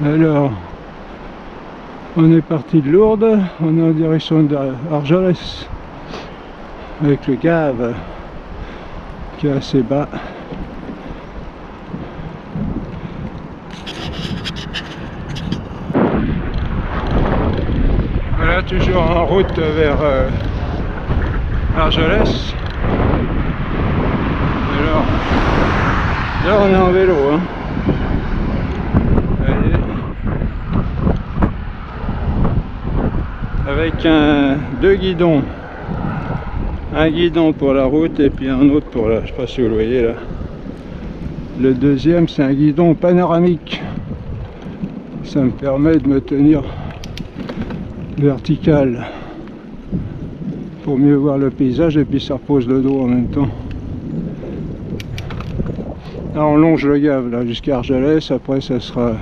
Alors, on est parti de Lourdes, on est en direction d'Argelès avec le Gave qui est assez bas. Voilà, toujours en route vers Argelès. Alors, là on est en vélo, hein. Avec deux guidons, un guidon pour la route et puis un autre pour la, je sais pas si vous le voyez là, le deuxième c'est un guidon panoramique, ça me permet de me tenir vertical pour mieux voir le paysage et puis ça repose le dos en même temps. Là on longe le Gave là jusqu'à Argelès, après ça sera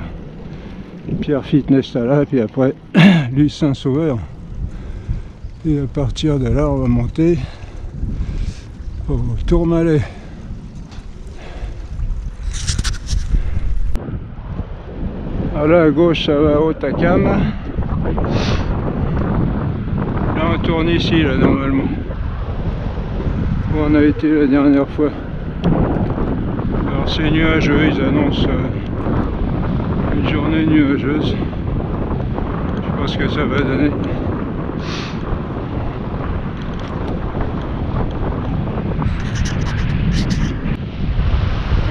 Pierrefitte-Nestala, puis après Luz Saint-Sauveur. Et à partir de là, on va monter au Tourmalet. Alors là à gauche, ça va à Hautacam. Là, on tourne ici, là, normalement. Où on a été la dernière fois. Alors, c'est nuageux, ils annoncent une journée nuageuse. Je sais pas ce que ça va donner.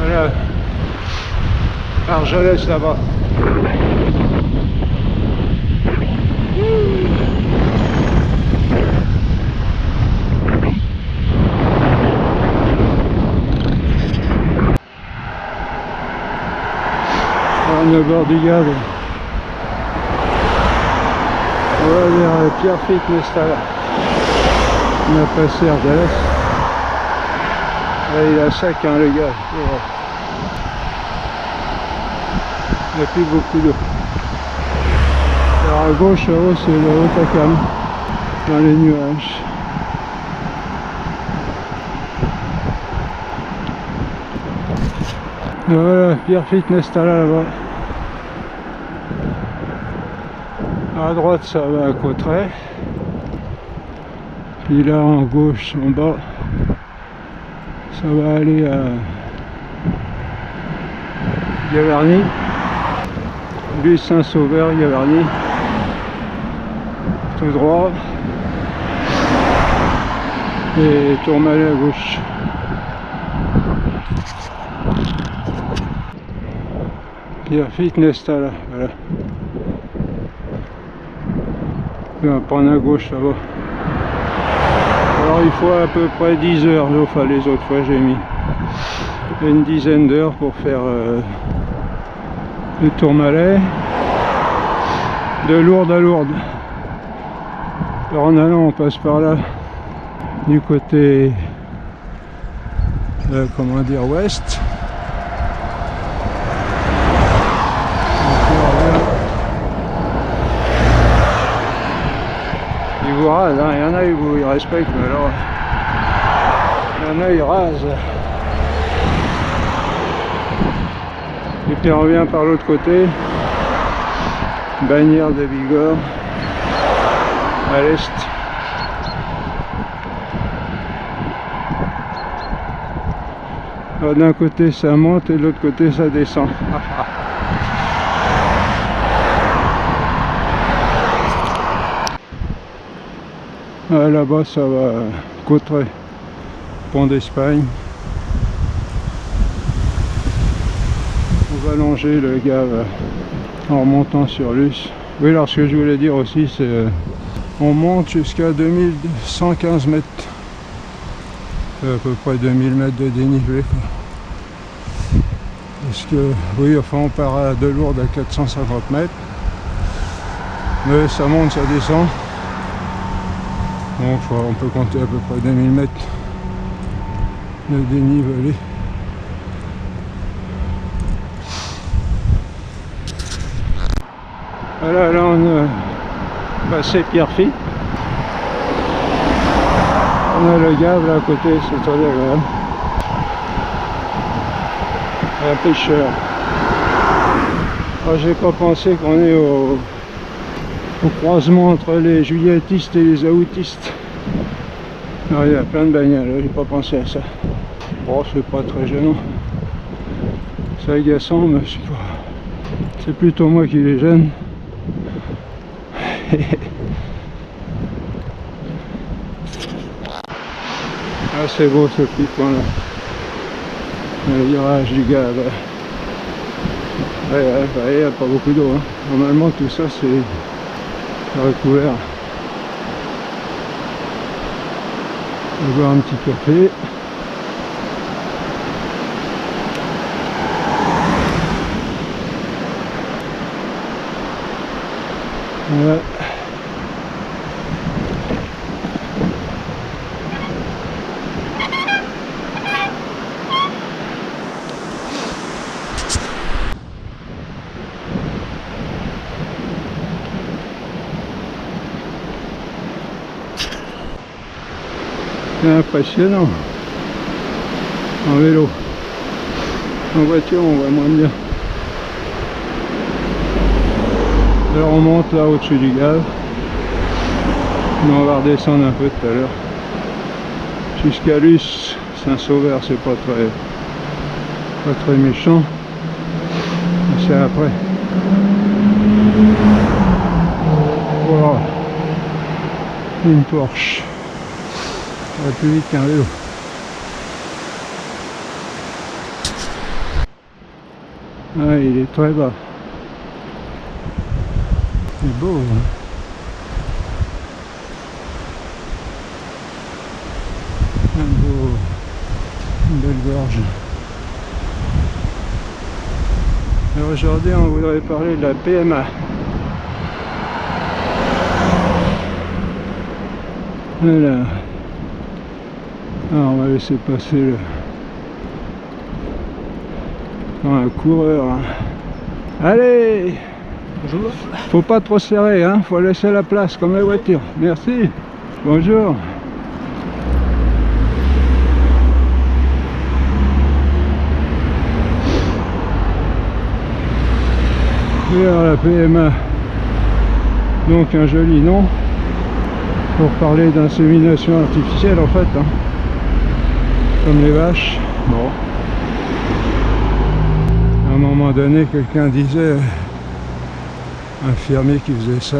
Voilà, Argelès là-bas. On est au bord du Gave. On va vers Pierrefitte-Nestala. On a passé Argelès. Là, il est à sec, hein, le Gave. Il n'y a plus beaucoup d'eau. Alors à gauche, là-haut, c'est le Hautacam, dans les nuages. Voilà, Pierrefitte-Nestala là-bas. À droite, ça va à Cauterets. Puis là, en gauche, en bas, ça va aller à Gavarnie. Luz Saint-Sauveur, Gavarnie. Tout droit. Et Tourmalet à gauche. Pierrefitte-Nestala, voilà. On va prendre à gauche là-bas. Alors il faut à peu près 10 heures, enfin les autres fois j'ai mis une dizaine d'heures pour faire le Tourmalet de Lourdes à Lourdes. Alors en allant on passe par là du côté comment dire ouest. Ils vous rasent, hein. Il y en a ils respectent, mais alors il y en a ils rasent. Et puis on revient par l'autre côté, Bagnères de Bigorre, à l'est. D'un côté ça monte et de l'autre côté ça descend. Là-bas ça va Cauterets, Pont d'Espagne. On va longer le Gave en remontant sur Luz. Oui, alors ce que je voulais dire aussi, c'est on monte jusqu'à 2115 mètres. À peu près 2000 mètres de dénivelé. Parce que, oui, enfin on part de Lourdes à 450 mètres. Mais ça monte, ça descend. Donc on peut compter à peu près 2000 mètres de dénivelé. Voilà, là on a passé Pierrefitte. On a le Gave là à côté, c'est très agréable. Un pêcheur. Ah, j'ai pas pensé qu'on est au croisement entre les juilletistes et les aoûtistes. Ah, il y a plein de bagnoles, j'ai pas pensé à ça. Bon, c'est pas très gênant. C'est agaçant, mais c'est pas... C'est plutôt moi qui les gêne. Ah, c'est beau ce petit coin là. Le virage du Gave. Ouais, il n'y a pas beaucoup d'eau. Hein. Normalement tout ça c'est recouvert. On va boire un petit café. Ouais. C'est impressionnant. En vélo. En voiture on voit moins bien. Alors on monte là au-dessus du Gave. Mais on va redescendre un peu tout à l'heure. Jusqu'à Luce, Saint-Sauveur, c'est pas très méchant. Mais c'est après. Voilà. Une Porsche. Ça va plus vite qu'un vélo. Ah, il est très bas. C'est beau, hein. Une belle gorge. Alors aujourd'hui on voudrait parler de la PMA. Voilà. Alors on va laisser passer un coureur. Allez! Bonjour. Faut pas trop serrer, hein, faut laisser la place comme la voiture. Merci. Bonjour. Et alors la PMA, donc un joli nom pour parler d'insémination artificielle en fait, hein, comme les vaches. Bon, à un moment donné quelqu'un disait, un fermier qui faisait ça,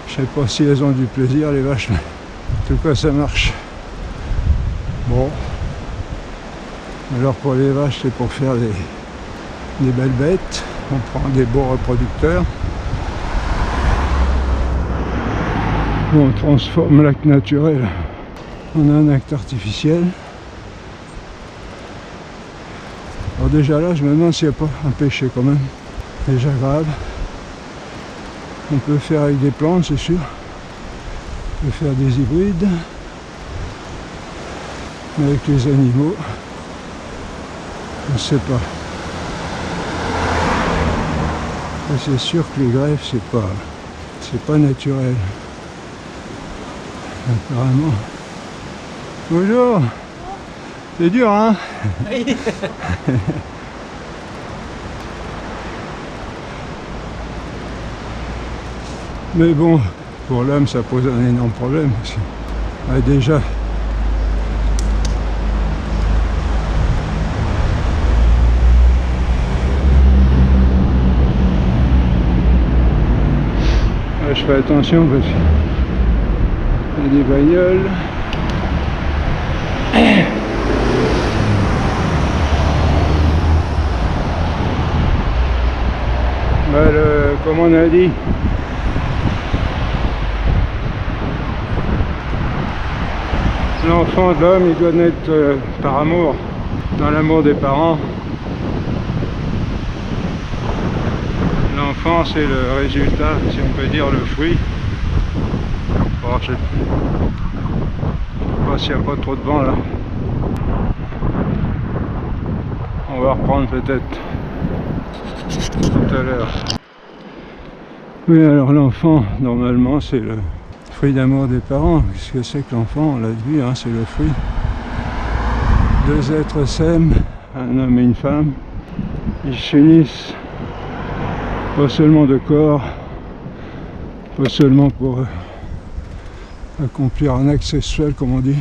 je sais pas si elles ont du plaisir les vaches, mais en tout cas ça marche. Bon, alors pour les vaches c'est pour faire des belles bêtes. On prend des beaux reproducteurs. On transforme l'acte naturel en un acte artificiel. Alors déjà là, je me demande s'il n'y a pas un péché quand même. Déjà grave. On peut faire avec des plantes, c'est sûr. On peut faire des hybrides. Mais avec les animaux, je ne sais pas. C'est sûr que les greffes, c'est pas naturel. Apparemment. Bonjour. C'est dur, hein? Oui. Mais bon, pour l'homme, ça pose un énorme problème. Parce que, déjà, je fais attention parce qu'il y a des bagnoles. Comme on a dit, l'enfant de l'homme il doit naître par amour, dans l'amour des parents. L'enfant c'est le résultat, si on peut dire le fruit. Bon, je sais pas s'il n'y a pas trop de vent là. On va reprendre peut-être tout à l'heure. Oui, alors l'enfant, normalement, c'est le fruit d'amour des parents. Qu'est-ce que c'est que l'enfant? On l'a vu, hein, c'est le fruit. Deux êtres s'aiment, un homme et une femme. Ils s'unissent pas seulement de corps, pas seulement pour accomplir un acte sexuel comme on dit,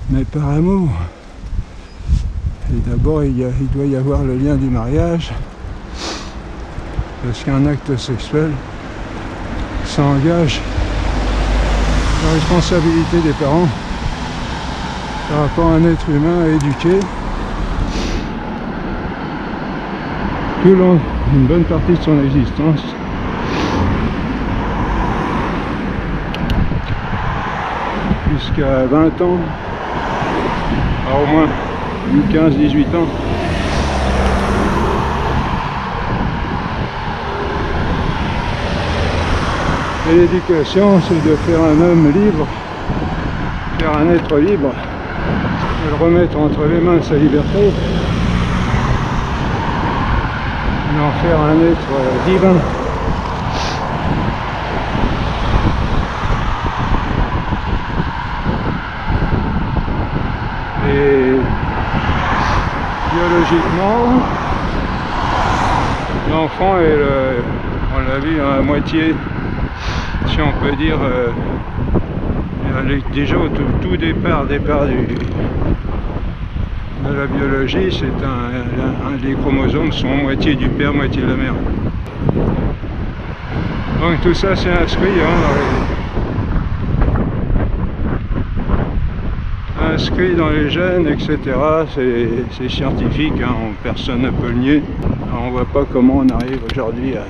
mais par amour. Et d'abord il doit y avoir le lien du mariage, parce qu'un acte sexuel, ça engage la responsabilité des parents par rapport à un être humain à éduquer tout au long d'une bonne partie de son existence. Jusqu'à 20 ans, au moins 15-18 ans. Et l'éducation, c'est de faire un homme libre, faire un être libre, de le remettre entre les mains de sa liberté, et en faire un être divin. Et biologiquement, l'enfant est, on l'a vu, à moitié, si on peut dire, déjà au tout départ de la biologie, c'est un des chromosomes sont moitié du père, moitié de la mère. Donc tout ça c'est inscrit dans les gènes, etc. C'est scientifique, personne ne peut le nier. Alors, on voit pas comment on arrive aujourd'hui à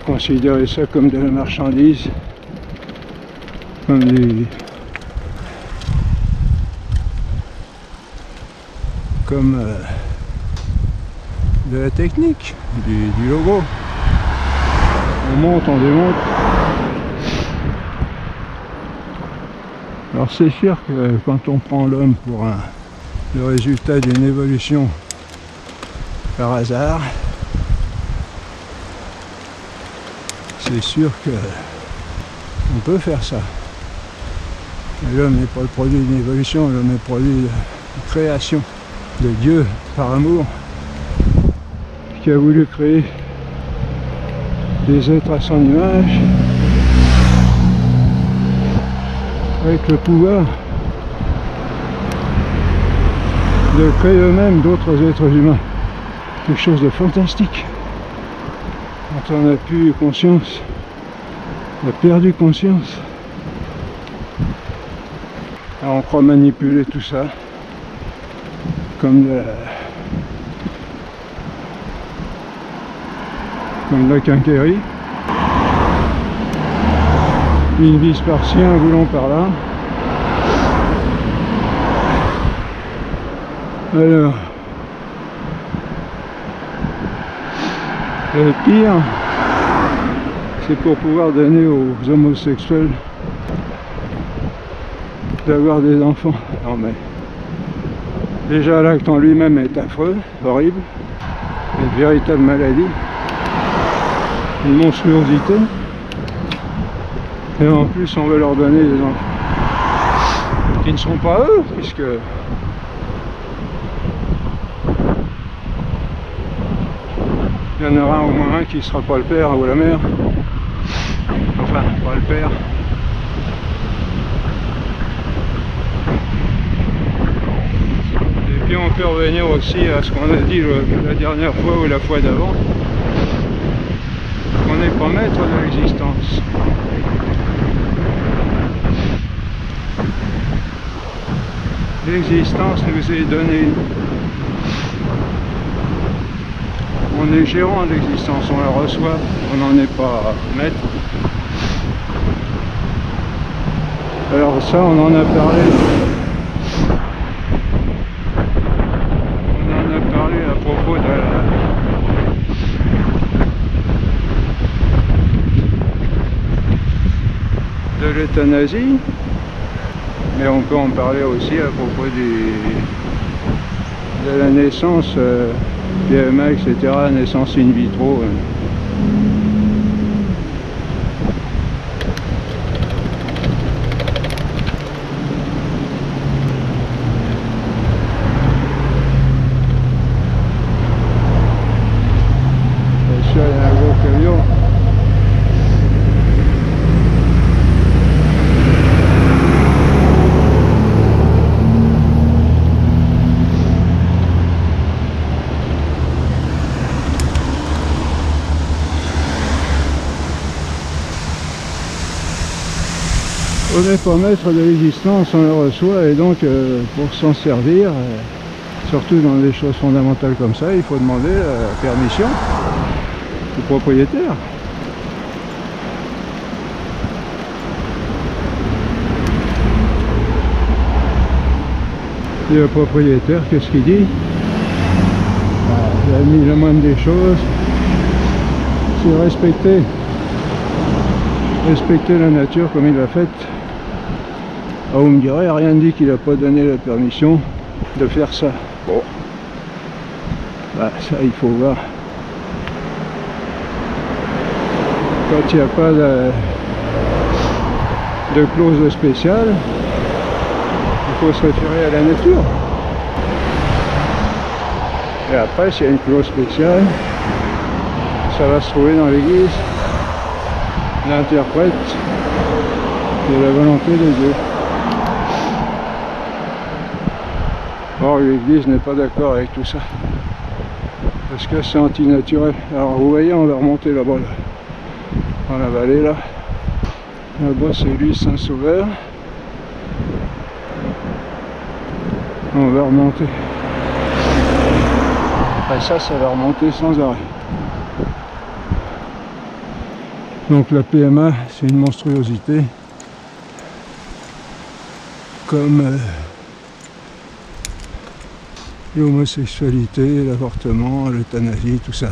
considérer ça comme de la marchandise, comme de la technique, du logo. On monte, on démonte. Alors c'est sûr que quand on prend l'homme pour le résultat d'une évolution par hasard, c'est sûr que on peut faire ça. Mais l'homme n'est pas le produit d'une évolution, l'homme est le produit de création de Dieu par amour, qui a voulu créer des êtres à son image, avec le pouvoir de créer eux-mêmes d'autres êtres humains. Quelque chose de fantastique. Quand on n'a plus conscience, on a perdu conscience. Alors on croit manipuler tout ça comme de la quincaillerie. Une vise par-ci, un boulon par-là. Alors, le pire, c'est pour pouvoir donner aux homosexuels d'avoir des enfants. Non mais, déjà l'acte en lui-même est affreux, horrible, une véritable maladie, une monstruosité. Et en plus on veut leur donner des enfants qui ne sont pas eux, puisque il y en aura au moins un qui ne sera pas le père ou la mère. Enfin, pas le père. Et puis on peut revenir aussi à ce qu'on a dit la dernière fois ou la fois d'avant, qu'on n'est pas maître de l'existence. L'existence nous est donnée. On est gérant de l'existence, on la reçoit, on n'en est pas maître. Alors ça, on en a parlé. On en a parlé à propos de l'euthanasie. Mais on peut en parler aussi à propos de la naissance, PMA, etc., naissance in vitro. n'est pas maître de l'existence, on le reçoit, et donc pour s'en servir, surtout dans des choses fondamentales comme ça, il faut demander la permission du propriétaire. Et le propriétaire, qu'est-ce qu'il dit? Il a mis la moindre des choses, c'est respecter la nature comme il l'a faite. Ah, vous me direz, rien ne dit qu'il n'a pas donné la permission de faire ça. Bon, bah, ça il faut voir. Quand il n'y a pas de clause spéciale, il faut se référer à la nature. Et après, s'il y a une clause spéciale, ça va se trouver dans l'église, l'interprète de la volonté de Dieu. Or, l'église n'est pas d'accord avec tout ça, parce que c'est antinaturel. Alors, vous voyez, on va remonter là-bas, là, dans la vallée, là. Là-bas, c'est l'église Saint-Sauveur. On va remonter. Après ça va remonter sans arrêt. Donc la PMA, c'est une monstruosité, comme l'homosexualité, l'avortement, l'euthanasie, tout ça.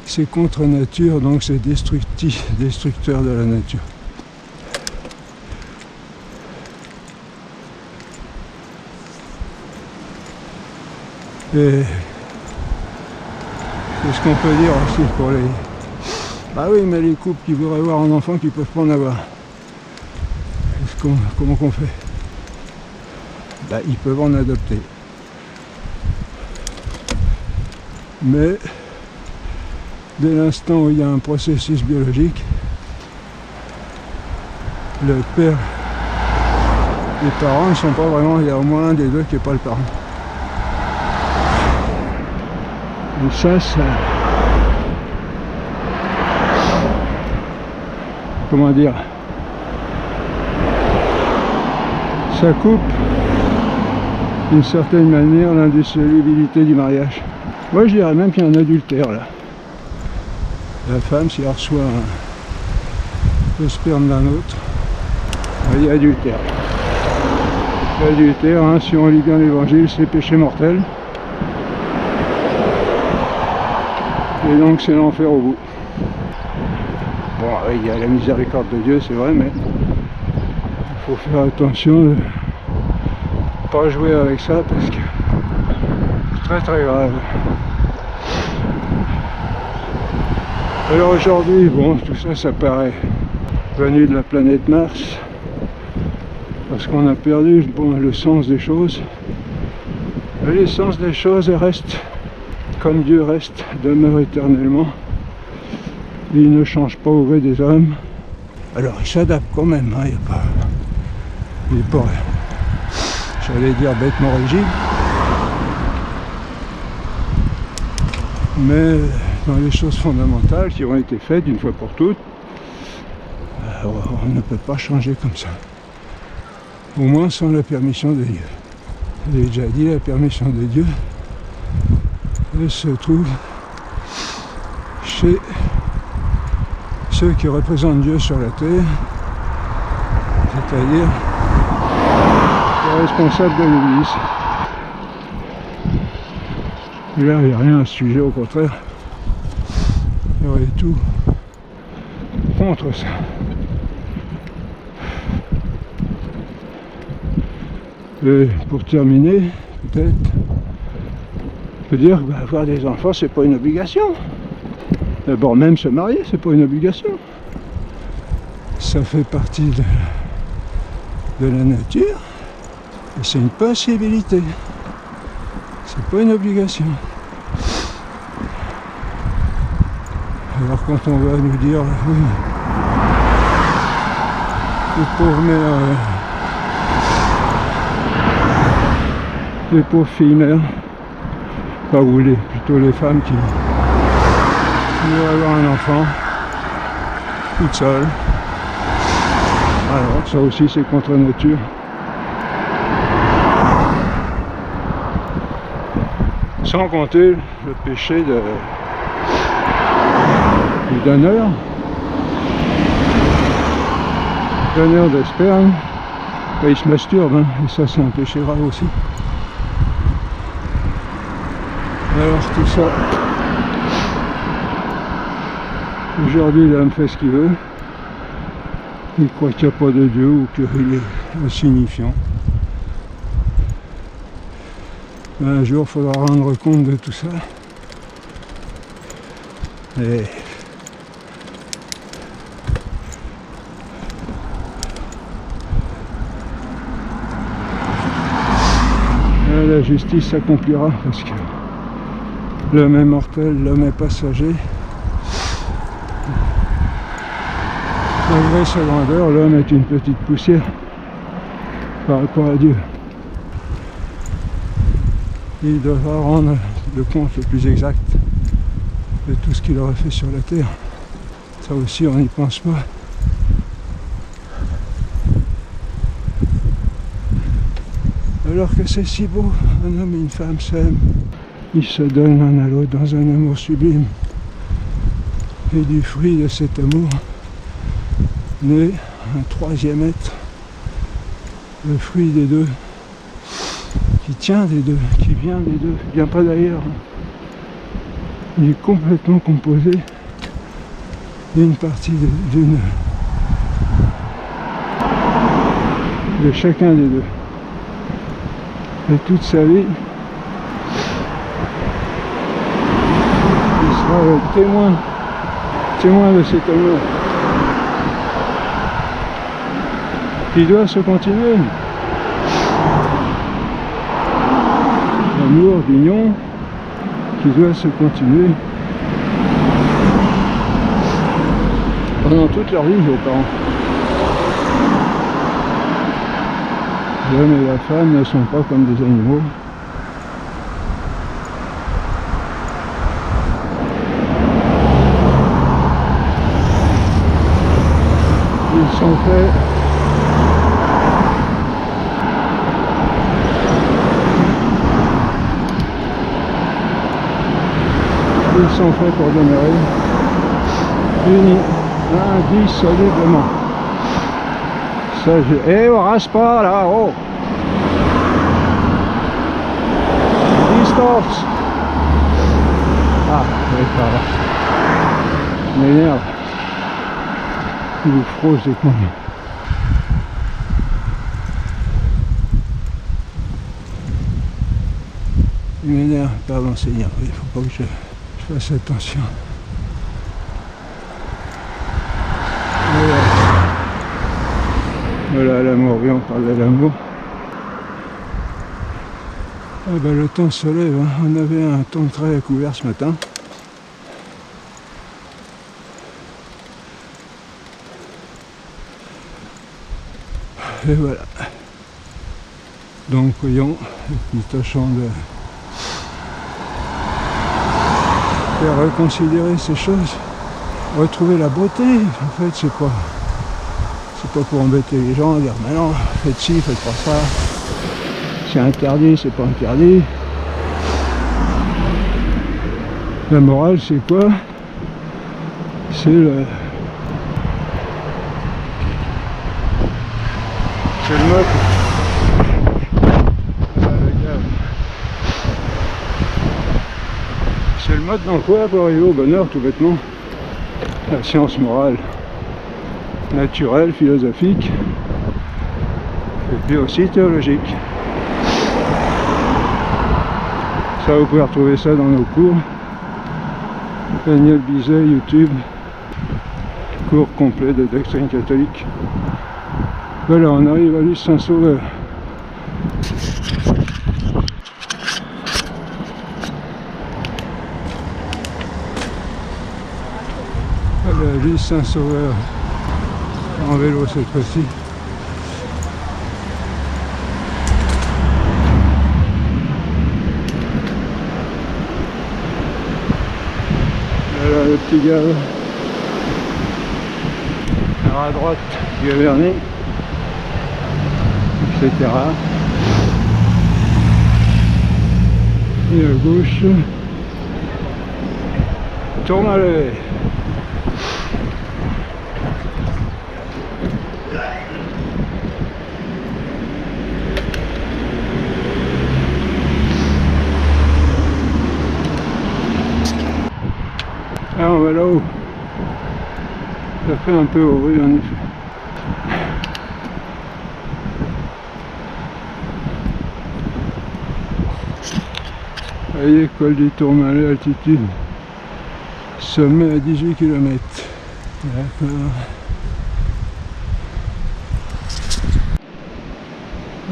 C'est contre nature, donc c'est destructeur de la nature. Et qu'est-ce qu'on peut dire aussi pour les... Bah oui, mais les couples qui voudraient avoir un enfant qui ne peuvent pas en avoir. Comment qu'on fait? Bah, ils peuvent en adopter. Mais dès l'instant où il y a un processus biologique, le père, les parents ne sont pas vraiment, il y a au moins un des deux qui n'est pas le parent. Et ça, comment dire, ça coupe d'une certaine manière l'indissolubilité du mariage. Moi je dirais même qu'il y a un adultère là. La femme, si elle reçoit le sperme d'un autre, il y a adultère. L'adultère, hein, si on lit bien l'évangile, c'est péché mortel. Et donc c'est l'enfer au bout. Bon, il y a la miséricorde de Dieu, c'est vrai, mais il faut faire attention de ne pas jouer avec ça parce que c'est très très grave. Alors aujourd'hui, bon, tout ça, ça paraît venu de la planète Mars, parce qu'on a perdu le sens des choses. Mais les sens des choses restent comme Dieu reste, demeure éternellement. Il ne change pas au gré des hommes. Alors il s'adapte quand même, hein, il n'est pas, j'allais dire, bêtement rigide. Mais dans les choses fondamentales qui ont été faites une fois pour toutes, on ne peut pas changer comme ça. Au moins sans la permission de Dieu. J'ai déjà dit, la permission de Dieu se trouve chez ceux qui représentent Dieu sur la terre, c'est-à-dire les responsables de l'Église. Et là, il n'y a rien à ce sujet, au contraire. Il y aurait tout contre ça. Et pour terminer, peut-être, on peut dire qu'avoir des enfants, c'est pas une obligation. D'abord, même se marier, c'est pas une obligation. Ça fait partie de la nature, et c'est une possibilité. C'est pas une obligation. Alors quand on va nous dire, oui, les pauvres mères, les pauvres filles mères, pas ou plutôt les femmes qui voudraient avoir un enfant, toutes seules, Alors ça aussi c'est contre nature. Sans compter le péché du donneur de sperme. Ben, il se masturbe, hein, et ça c'est un péché grave aussi. Alors tout ça, aujourd'hui l'homme fait ce qu'il veut. Il croit qu'il n'y a pas de Dieu ou qu'il est insignifiant. Un jour il faudra rendre compte de tout ça. Et la justice s'accomplira parce que l'homme est mortel, l'homme est passager. Malgré sa grandeur, l'homme est une petite poussière par rapport à Dieu. Il devra rendre le compte le plus exact de tout ce qu'il aura fait sur la terre. Ça aussi, on n'y pense pas. Alors que c'est si beau, un homme et une femme s'aiment, ils se donnent l'un à l'autre dans un amour sublime. Et du fruit de cet amour naît un troisième être, le fruit des deux, qui tient des deux, qui vient des deux, il ne vient pas d'ailleurs. Il est complètement composé d'une partie de chacun des deux. Et toute sa vie, il sera le témoin de cet amour qui doit se continuer. L'amour d'union qui doit se continuer pendant toute leur vie, vos parents. L'homme et la femme ne sont pas comme des animaux. Ils sont faits pour demeurer unis, indissolublement. Eh, on rase pas là, oh! Distance! Ah, oui, par là. Il m'énerve. Il vous froisse des coins. Il m'énerve, pardon Seigneur, il faut pas que je fasse attention. Voilà l'amour, oui, on parle de l'amour. Ah ben, le temps se lève, hein. On avait un temps très couvert ce matin. Et voilà. Donc voyons, nous tâchons de faire reconsidérer ces choses, retrouver la beauté. En fait, c'est pas pour embêter les gens, dire mais non, faites ci, faites pas ça, c'est interdit, c'est pas interdit. La morale c'est quoi? C'est le mode. C'est le mode d'emploi pour arriver au bonheur tout bêtement. La science morale, naturelle, philosophique, et puis aussi théologique. Ça, vous pouvez retrouver ça dans nos cours. Daniel Bizet, YouTube, cours complet de doctrine catholique. Voilà, on arrive à l'île Saint-Sauveur. Voilà, l'île Saint-Sauveur, en vélo cette fois-ci. Voilà le petit gars. Alors à droite, Vieux Vernet. etc. Et à gauche, Tourmalet. Ah, on va là-haut. Ça fait un peu horrible en effet. Vous voyez, col du Tourmalet, altitude. Sommet à 18 km. D'accord.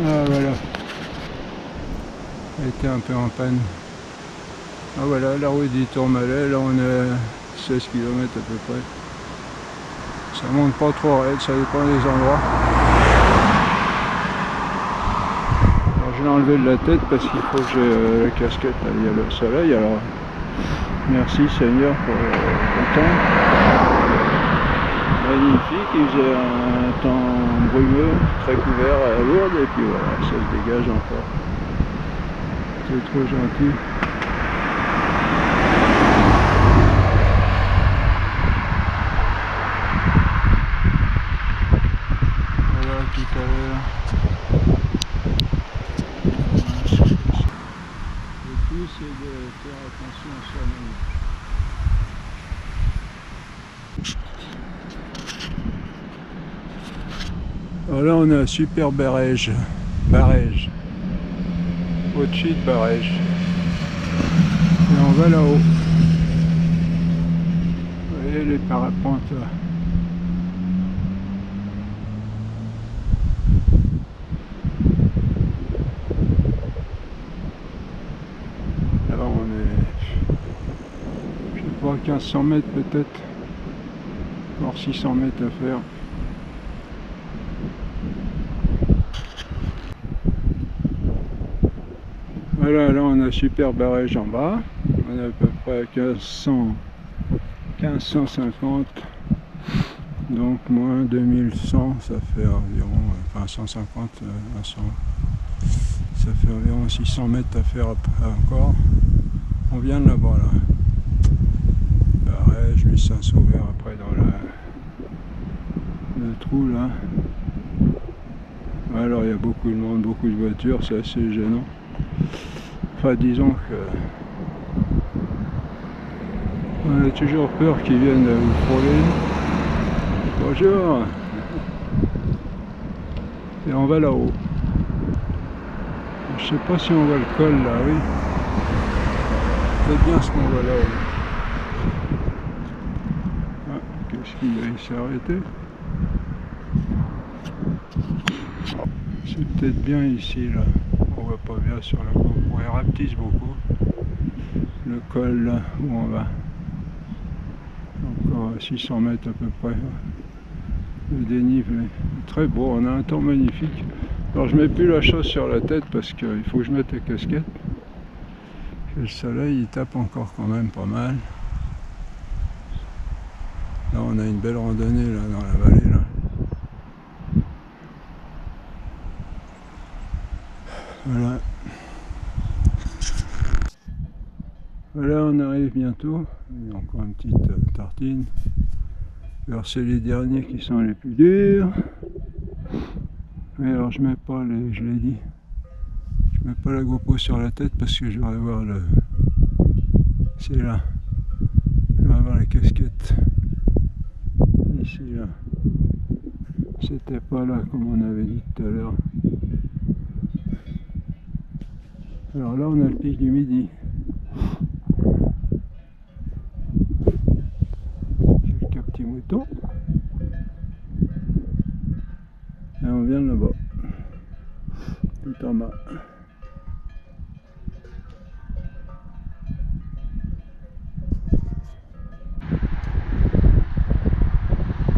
Ah voilà. Elle était un peu en panne. Ah voilà, la route du Tourmalet, là on est à 16 km à peu près. Ça monte pas trop raide, ça dépend des endroits. Alors je l'ai enlevé de la tête parce qu'il faut que j'ai la casquette, là, il y a le soleil, alors merci Seigneur pour le temps. Magnifique, il faisait un temps brumeux, très couvert à Lourdes, et puis voilà, ça se dégage encore. C'est trop gentil. Voilà, tout à l'heure. Le tout, c'est de faire attention à soi-même. Alors là on est à Super Barège, au-dessus de Barège, et on va là-haut. Vous voyez les parapentes là. Alors on est, je sais pas, 1500 mètres peut-être, voire 600 mètres à faire. Voilà, là on a Super Barège en bas, on est à peu près à 1550, donc moins 2100, ça fait environ, enfin 150 à 100, ça fait environ 600 mètres à faire encore. On vient de là-bas là, Barège, lui Saint-Sauveur après dans le trou là. Alors il y a beaucoup de monde, beaucoup de voitures, c'est assez gênant. Enfin, disons que on a toujours peur qu'ils viennent vous frôler. Bonjour. Et on va là-haut. Je sais pas si on voit le col là, oui. C'est bien ce qu'on voit là-haut. Ah, qu'est-ce qu'il s'est arrêté? C'est peut-être bien ici là. On voit pas bien sur la GoPro, elle rapetisse beaucoup. Le col là où on va. Encore 600 mètres à peu près. Le dénivelé. Très beau, on a un temps magnifique. Alors je mets plus la chose sur la tête parce qu'il faut que je mette la casquette. Et le soleil il tape encore quand même pas mal. Là on a une belle randonnée là dans la vallée là. Voilà. Voilà, on arrive bientôt. Il y a encore une petite tartine. Alors c'est les derniers qui sont les plus durs. Mais alors je mets pas les, je l'ai dit, je mets pas la GoPro sur la tête parce que je vais avoir le, c'est là, je vais avoir la casquette ici là. C'était pas là comme on avait dit tout à l'heure. Alors là on a le pic du Midi. Quelques petits moutons. Et on vient de là-bas. Tout en bas.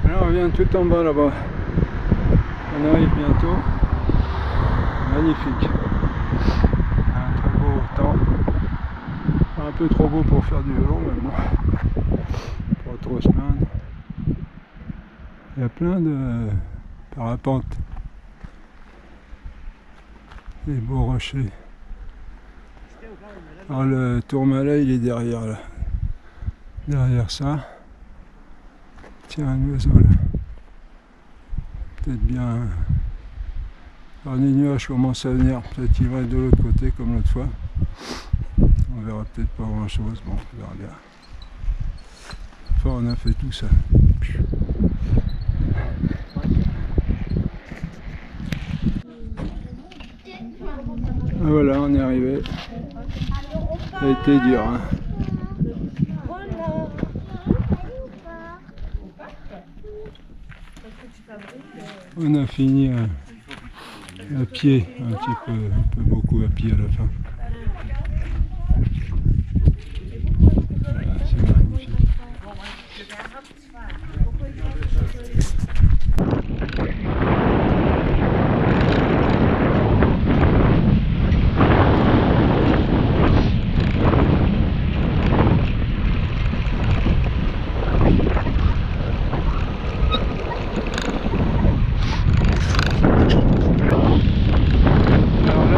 Là on vient tout en bas là-bas. On arrive bientôt. Magnifique. Un très beau temps. Un peu trop beau pour faire du vélo, mais bon. Pas trop se plaindre. Il y a plein de parapentes. Les beaux rochers. Alors le Tourmalet il est derrière là. Derrière ça. Tiens, un oiseau là. Peut-être bien. Alors les nuages commencent à venir. Peut-être qu'ils vont être de l'autre côté comme l'autre fois. On verra peut-être pas grand chose. Bon, on verra bien. Enfin, on a fait tout ça. Voilà, on est arrivé. Ça a été dur, hein. On a fini à pied, un peu beaucoup à pied à la fin. Voilà, c'est magnifique.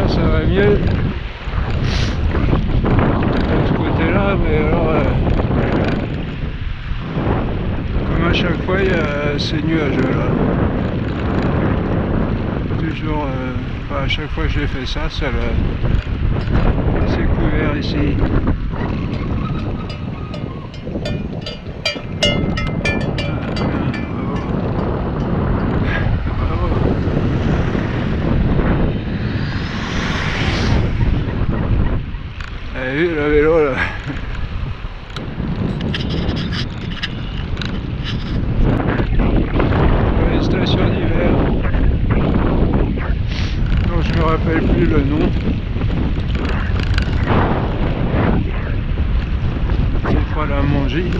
Ça va mieux de ce côté-là, mais alors comme à chaque fois il y a ces nuages-là. Toujours, à chaque fois que j'ai fait ça, c'est couvert ici. Vous avez vu le vélo là? Une station d'hiver dont je me rappelle plus le nom. C'est pas la Mongie.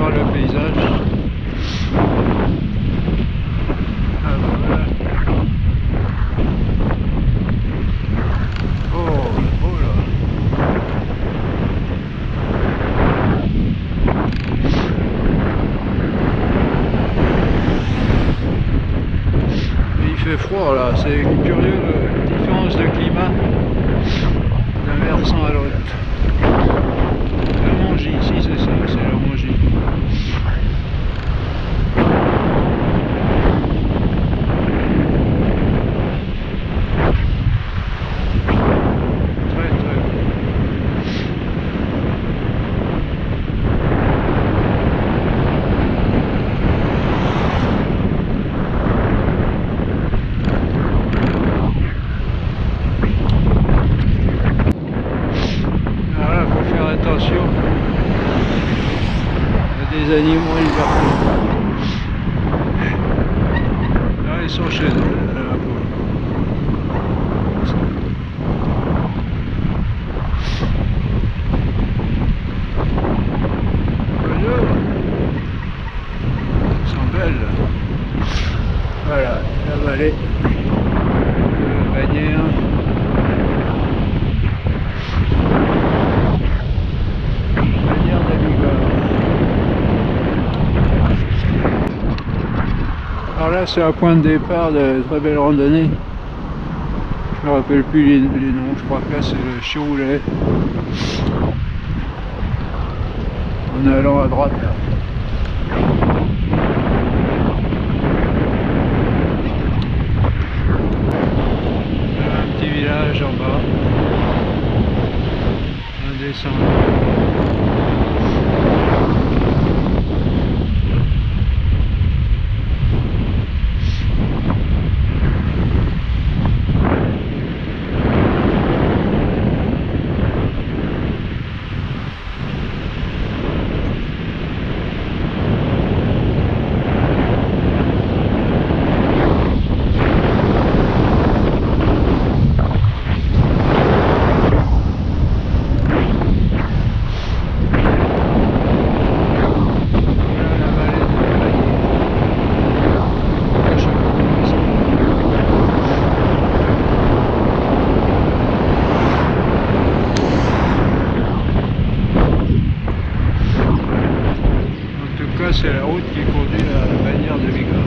Le paysage. Ah bah voilà. Oh là. Et il fait froid là, c'est curieux la différence de climat d'un versant à l'autre. La Mongie, si c'est ça, c'est la Mongie. Attention, il y a des animaux libertés. Là ils sont chez eux. Bonjour. Elles sont belles. Voilà, la vallée de Bagnères. Alors là c'est un point de départ de très belle randonnée. Je me rappelle plus les noms, je crois que là c'est le Chiolet. En allant à droite là. Un petit village en bas. On descend. c'est la route qui conduit à la bannière de Bigorre.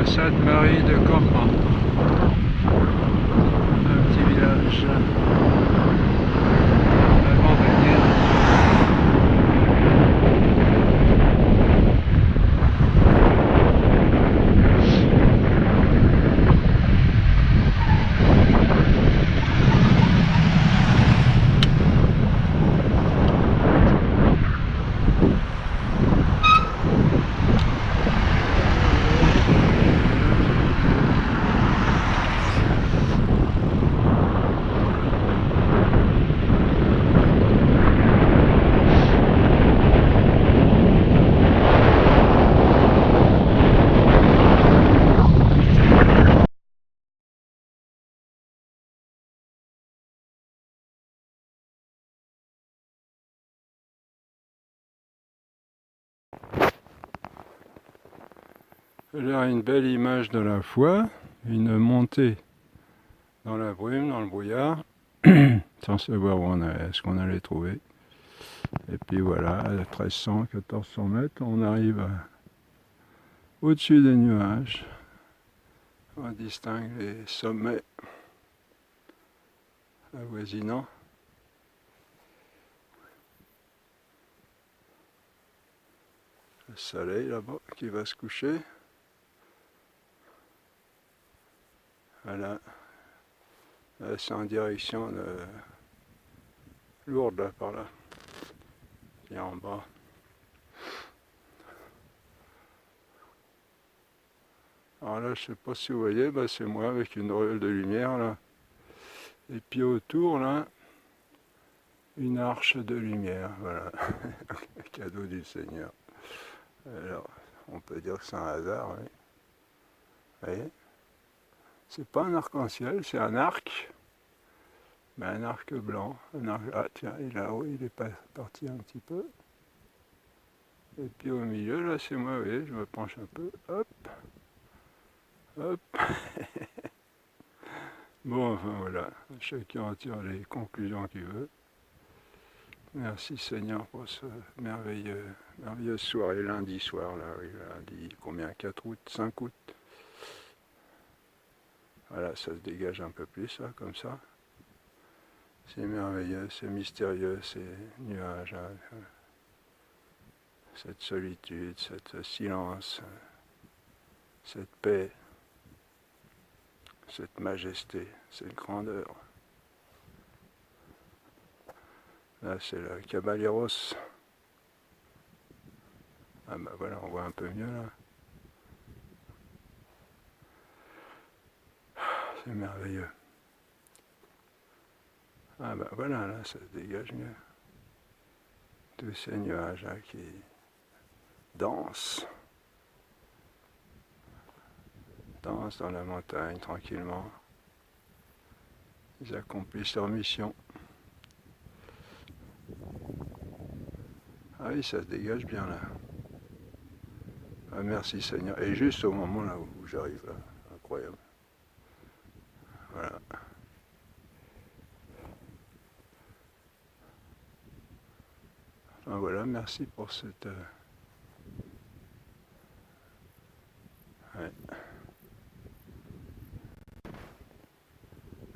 Sainte-Marie de Campement, un petit village abandonné. Là, une belle image de la foi, une montée dans la brume, dans le brouillard, sans savoir où on allait, ce qu'on allait trouver. Et puis voilà, à 1300, 1400 mètres, on arrive au-dessus des nuages. On distingue les sommets avoisinants. Le soleil là-bas qui va se coucher. Voilà, là, c'est en direction de Lourdes, là, par là, et en bas. Alors là, je sais pas si vous voyez, bah, c'est moi avec une auréole de lumière là. Et puis autour là, une arche de lumière, voilà, cadeau du Seigneur. Alors, on peut dire que c'est un hasard, oui. Vous voyez, c'est pas un arc-en-ciel, c'est un arc, mais un arc blanc. Un arc... Ah tiens, là-haut, il est pas parti un petit peu. Et puis au milieu, là, c'est moi, vous voyez, je me penche un peu, hop, hop. Bon, enfin voilà, chacun en tire les conclusions qu'il veut. Merci Seigneur pour ce merveilleuse soirée, lundi soir, là, oui, lundi, combien, 4 août, 5 août. Voilà, ça se dégage un peu plus, là, comme ça. C'est merveilleux, c'est mystérieux, ces nuages, hein, cette solitude, ce silence, cette paix, cette majesté, cette grandeur. Là, c'est le Caballeros. Ah bah voilà, on voit un peu mieux, là. C'est merveilleux. Ah bah voilà, là, ça se dégage mieux. Tous ces nuages là qui dansent dans la montagne tranquillement. Ils accomplissent leur mission. Ah oui, ça se dégage bien là. Ah, merci Seigneur. Et juste au moment là où j'arrive là, incroyable. Voilà. Enfin voilà, merci pour cette... Ouais.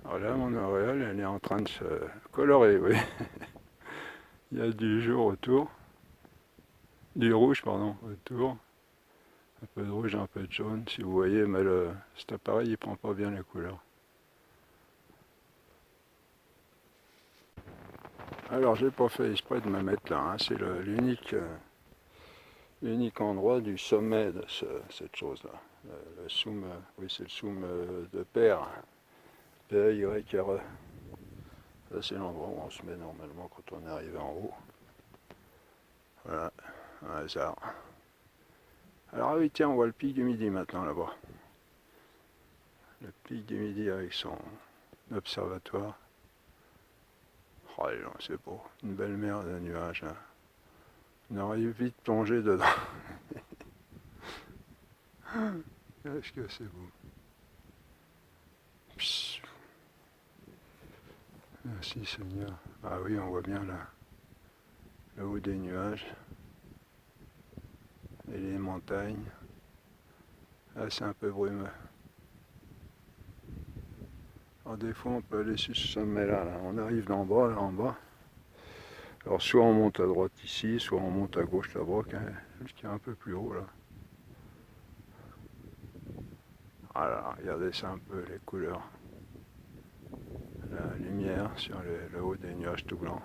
Alors là, mon auréole, elle est en train de se colorer, oui. Il y a du jour autour. Du rouge, pardon, autour. Un peu de rouge, un peu de jaune. Si vous voyez, mais cet appareil, il prend pas bien les couleurs. Alors, j'ai pas fait exprès de me mettre là. Hein. C'est l'unique endroit du sommet de cette chose-là. Le soum, oui, c'est le soum de Père. P-Y-R-E. Ça, c'est l'endroit où on se met normalement quand on est arrivé en haut. Voilà, un hasard. Alors, ah oui, tiens, on voit le pic du Midi maintenant là-bas. Le pic du Midi avec son observatoire. Oh, c'est beau, une belle mer de nuages. Hein. On aurait vite plongé dedans. Qu'est-ce que c'est beau. Psst. Merci Seigneur. Ah oui, on voit bien là, le haut des nuages et les montagnes. Là, c'est un peu brumeux. Alors des fois, on peut aller sur ce sommet-là. Là. On arrive d'en bas, là en bas. Alors soit on monte à droite ici, soit on monte à gauche là-bas, qui est un peu plus haut là. Voilà, regardez ça un peu, les couleurs. La lumière sur le haut des nuages tout blancs.